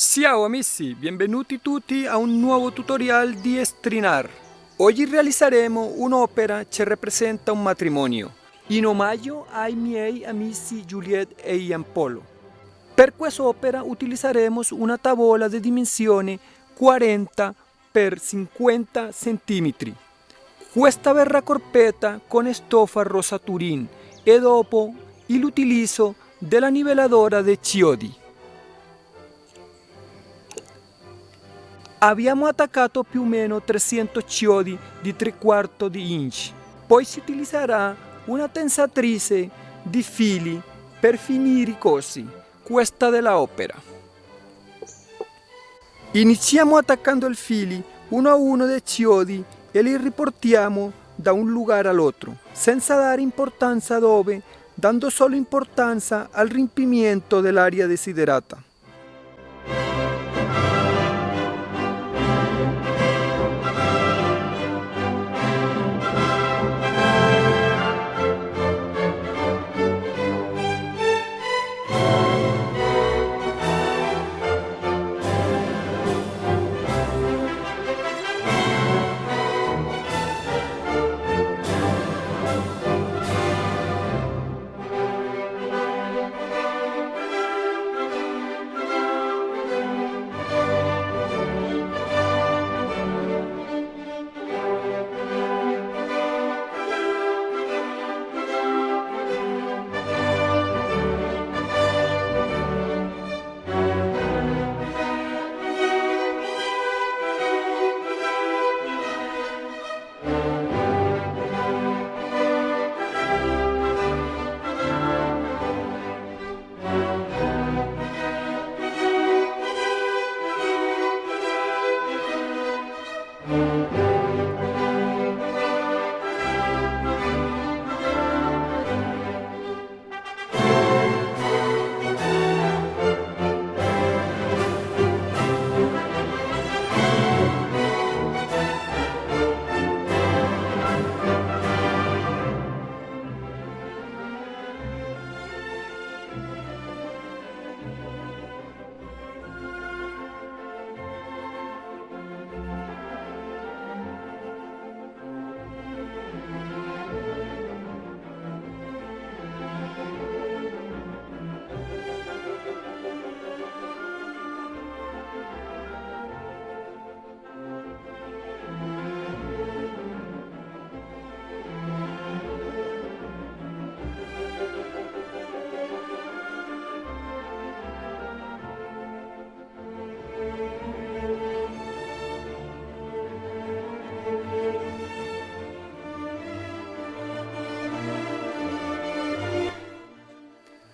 Ciao amici, benvenuti tutti a un nuovo tutorial di Strinar. Oggi realizzeremo un'opera che rappresenta un matrimonio, in omaggio ai miei amici Juliette e Giampolo. Per quest'opera utilizzeremo una tavola di dimensione 40 x 50 cm. Questa verrà corpetta con stoffa rosa Turin e dopo l'utilizzo della nivelladora di chiodi. Abbiamo attaccato più o meno 300 chiodi di 3/4 di inch. Poi si utilizzerà una tensatrice di fili per finire i cosi, questa della opera. Iniziamo attaccando i fili uno a uno dei chiodi e li riportiamo da un lugar all'altro, senza dare importanza dove, dando solo importanza al riempimento dell'area desiderata.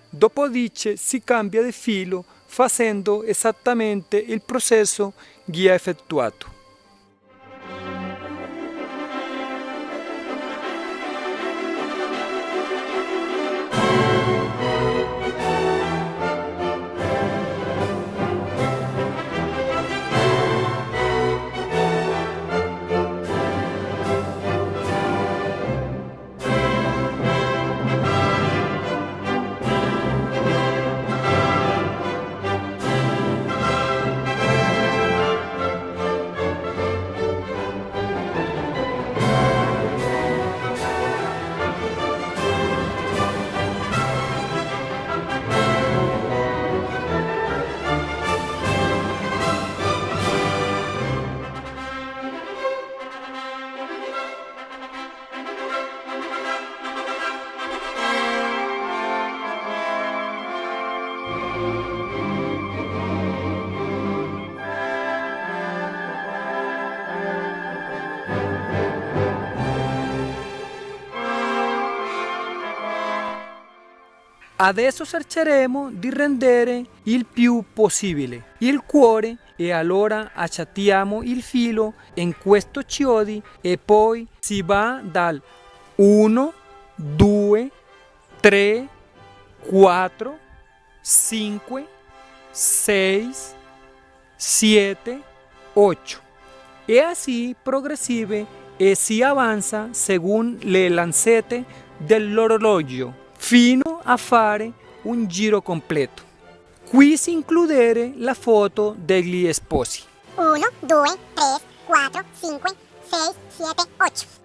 Dopodiché si cambia di filo facendo esattamente il processo già effettuato. Adesso cercheremo di rendere il più possibile il cuore e allora acciattiamo il filo in questo chiodo e poi si va dal 1, 2, 3, 4, 5, 6, 7, 8 e así progresive e si avanza según le lancette dell'orologio fino a fare un giro completo. Qui si includere la foto degli sposi. 1, 2, 3, 4, 5, 6, 7, 8.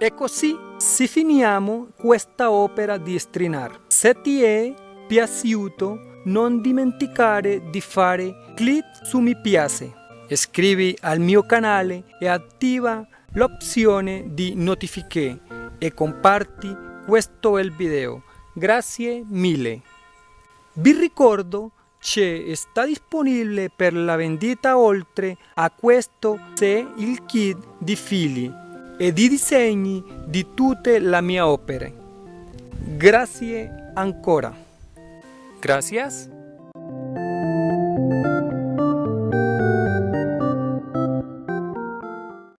E così si finiamo questa opera di Strinar. Se ti è piaciuto, non dimenticare di fare clic su mi piace, iscrivi al mio canale e attiva l'opzione di notifiche e comparti questo bel video. Grazie mille. Vi ricordo che sta disponibile per la vendita oltre a questo se il kit di fili e di disegni di tutte le mie opere. Grazie ancora. Gracias.